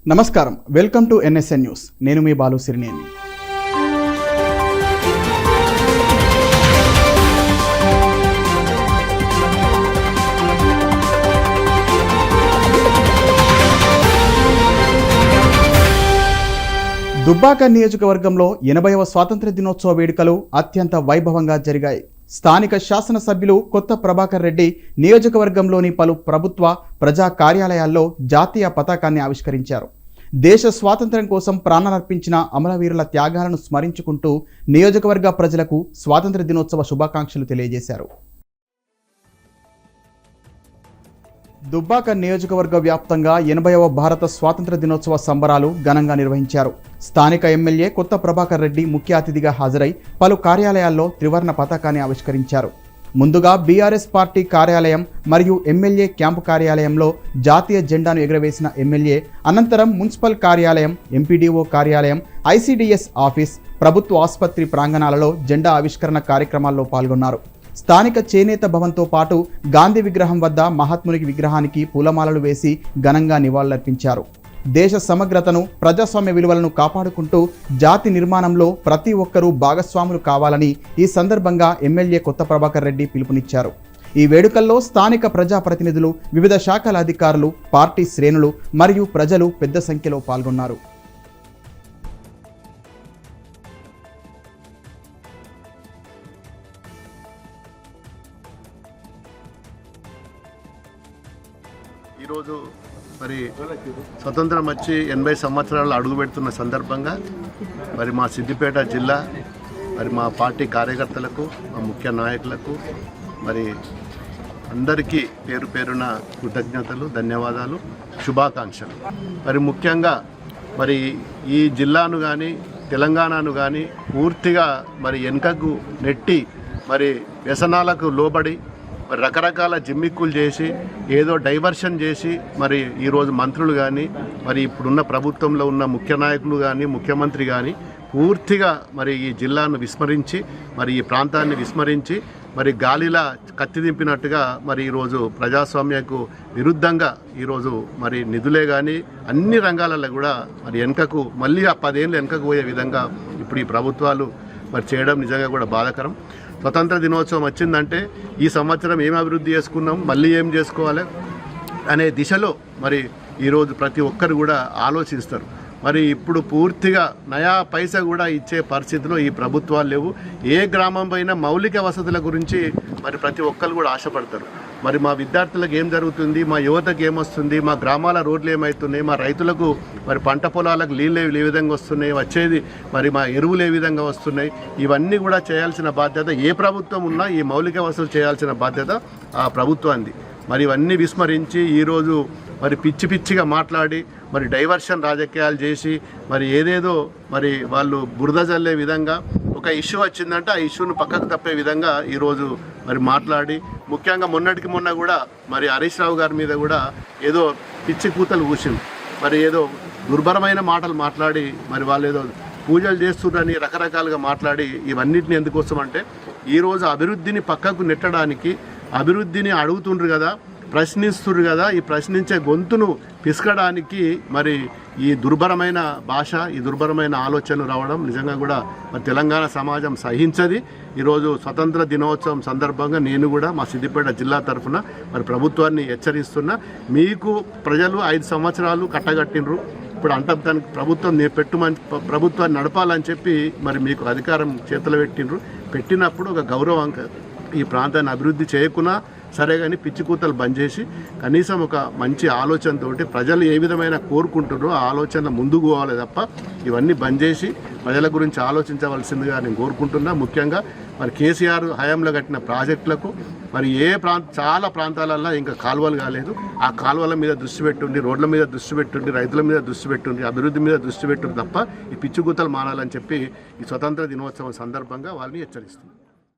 నమస్కారం, welcome to NSN news. నేను మీ బాలు సిరినేని. దుబ్బాక నియోజకవర్గంలో 80వ స్వాతంత్ర దినోత్సవ వేడుకలు అత్యంత వైభవంగా జరిగాయి. స్థానిక శాసనసభ్యులు కొత్త ప్రభాకర్ రెడ్డి నియోజకవర్గంలోని పలు ప్రభుత్వ ప్రజా కార్యాలయాల్లో జాతీయ పతాకాన్ని ఆవిష్కరించారు. దేశ స్వాతంత్ర్యం కోసం ప్రాణాలర్పించిన అమరవీరుల త్యాగాలను స్మరించుకుంటూ నియోజకవర్గ ప్రజలకు స్వాతంత్ర దినోత్సవ శుభాకాంక్షలు తెలియజేశారు. దుబ్బాక నియోజకవర్గ వ్యాప్తంగా 80వ భారత స్వాతంత్ర దినోత్సవ సంబరాలు ఘనంగా నిర్వహించారు. స్థానిక ఎమ్మెల్యే కొత్త ప్రభాకర్ రెడ్డి ముఖ్య అతిథిగా హాజరై పలు కార్యాలయాల్లో త్రివర్ణ పతాకాన్ని ఆవిష్కరించారు. ముందుగా బీఆర్ఎస్ పార్టీ కార్యాలయం మరియు ఎమ్మెల్యే క్యాంపు కార్యాలయంలో జాతీయ జెండాను ఎగురవేసిన ఎమ్మెల్యే అనంతరం మున్సిపల్ కార్యాలయం, ఎంపీడీఓ కార్యాలయం, ఐసీడీఎస్ ఆఫీస్, ప్రభుత్వ ఆసుపత్రి ప్రాంగణాలలో జెండా ఆవిష్కరణ కార్యక్రమాల్లో పాల్గొన్నారు. స్థానిక చేనేత భవన్తో పాటు గాంధీ విగ్రహం వద్ద మహాత్మునికి విగ్రహానికి పూలమాలలు వేసి ఘనంగా నివాళులర్పించారు. దేశ సమగ్రతను, ప్రజాస్వామ్య విలువలను కాపాడుకుంటూ జాతి నిర్మాణంలో ప్రతి ఒక్కరూ భాగస్వాములు కావాలని ఈ సందర్భంగా ఎమ్మెల్యే కొత్త ప్రభాకర్ రెడ్డి పిలుపునిచ్చారు. ఈ వేడుకల్లో స్థానిక ప్రజాప్రతినిధులు, వివిధ శాఖల అధికారులు, పార్టీ శ్రేణులు మరియు ప్రజలు పెద్ద సంఖ్యలో పాల్గొన్నారు. ఈరోజు మరి స్వతంత్రం వచ్చి 80 సంవత్సరాలు అడుగుపెడుతున్న సందర్భంగా మరి మా సిద్దిపేట జిల్లా మరి మా పార్టీ కార్యకర్తలకు, మా ముఖ్య నాయకులకు మరి అందరికీ పేరు పేరున కృతజ్ఞతలు, ధన్యవాదాలు, శుభాకాంక్షలు. మరి ముఖ్యంగా మరి ఈ జిల్లాను కానీ తెలంగాణను కానీ పూర్తిగా మరి వెనుకకు నెట్టి మరి వ్యసనాలకు లోబడి రకరకాల జిమ్మిక్కులు చేసి ఏదో డైవర్షన్ చేసి మరి ఈరోజు మంత్రులు కానీ మరి ఇప్పుడున్న ప్రభుత్వంలో ఉన్న ముఖ్య నాయకులు కానీ ముఖ్యమంత్రి కానీ పూర్తిగా మరి ఈ జిల్లాను విస్మరించి మరి ఈ ప్రాంతాన్ని విస్మరించి మరి గాలిలా కత్తి దింపినట్టుగా మరి ఈరోజు ప్రజాస్వామ్యకు విరుద్ధంగా ఈరోజు మరి నిధులే కానీ అన్ని రంగాలలో కూడా మరి వెనుకకు మళ్ళీ 10 ఏళ్ళు వెనుకకు పోయే విధంగా ఇప్పుడు ఈ ప్రభుత్వాలు మరి చేయడం నిజంగా కూడా బాధాకరం. స్వతంత్ర దినోత్సవం వచ్చిందంటే ఈ సంవత్సరం ఏం అభివృద్ధి చేసుకున్నాం, మళ్ళీ ఏం చేసుకోవాలి అనే దిశలో మరి ఈరోజు ప్రతి ఒక్కరు కూడా ఆలోచిస్తారు. మరి ఇప్పుడు పూర్తిగా నయా పైసా కూడా ఇచ్చే పరిస్థితిలో ఈ ప్రభుత్వాలు లేవు. ఏ గ్రామం పైన మౌలిక వసతుల గురించి మరి ప్రతి ఒక్కరు కూడా ఆశపడతారు. మరి మా విద్యార్థులకు ఏం జరుగుతుంది, మా యువతకు ఏమొస్తుంది, మా గ్రామాల రోడ్లు ఏమవుతున్నాయి, మా రైతులకు మరి పంట పొలాలకు నీళ్ళు ఏ విధంగా వస్తున్నాయి, వచ్చేది మరి మా ఎరువులు ఏ విధంగా వస్తున్నాయి, ఇవన్నీ కూడా చేయాల్సిన బాధ్యత ఏ ప్రభుత్వం ఉన్నా ఈ మౌలిక వసతులు చేయాల్సిన బాధ్యత ఆ ప్రభుత్వానికి. మరి ఇవన్నీ విస్మరించి ఈరోజు మరి పిచ్చి పిచ్చిగా మాట్లాడి మరి డైవర్షన్ రాజకీయాలు చేసి మరి ఏదేదో మరి వాళ్ళు బురద జల్లే విధంగా ఒక ఇష్యూ వచ్చిందంటే ఆ ఇష్యూను పక్కకు తప్పే విధంగా ఈరోజు మరి మాట్లాడి ముఖ్యంగా మొన్నటికి మొన్న కూడా మరి హరీష్ రావు గారి మీద కూడా ఏదో పిచ్చి కూతలు కూసింది. మరి ఏదో దుర్భరమైన మాటలు మాట్లాడి మరి వాళ్ళు ఏదో పూజలు చేస్తుందని రకరకాలుగా మాట్లాడి ఇవన్నిటిని ఎందుకోసం అంటే ఈరోజు అభివృద్ధిని పక్కకు నెట్టడానికి, అభివృద్ధిని అడుగుతుండ్రు కదా, ప్రశ్నిస్తున్నారు కదా, ఈ ప్రశ్నించే గొంతును పిసకడానికి మరి ఈ దుర్భరమైన భాష, ఈ దుర్భరమైన ఆలోచనలు రావడం నిజంగా కూడా మరి తెలంగాణ సమాజం సహించది. ఈరోజు స్వతంత్ర దినోత్సవం సందర్భంగా నేను కూడా మా సిద్దిపేట జిల్లా తరఫున మరి ప్రభుత్వాన్ని హెచ్చరిస్తున్నా. మీకు ప్రజలు 5 సంవత్సరాలు కట్టగట్టినరు, ఇప్పుడు అంటానికి ప్రభుత్వాన్ని నడపాలని చెప్పి మరి మీకు అధికారం చేతులు పెట్టినప్పుడు ఒక గౌరవంగా ఈ ప్రాంతాన్ని అభివృద్ధి చేయకున్నా సరే కానీ పిచ్చి కూతలు బంద్ చేసి కనీసం ఒక మంచి ఆలోచనతోటి ప్రజలు ఏ విధమైన కోరుకుంటారో ఆ ఆలోచన ముందుకు పోవాలి తప్ప ఇవన్నీ బంద్ చేసి ప్రజల గురించి ఆలోచించవలసిందిగా నేను కోరుకుంటున్నా. ముఖ్యంగా మరి కేసీఆర్ హయాంలో కట్టిన ప్రాజెక్టులకు మరి చాలా ప్రాంతాలలో ఇంకా కాలువలు కాలేదు. ఆ కాలువల మీద దృష్టి పెట్టుండి, రోడ్ల మీద దృష్టి పెట్టుండి, రైతుల మీద దృష్టి పెట్టుండి, అభివృద్ధి మీద దృష్టి పెట్టుండి తప్ప ఈ పిచ్చి కూతలు మానాలని చెప్పి ఈ స్వతంత్ర దినోత్సవం సందర్భంగా వాళ్ళని హెచ్చరిస్తుంది.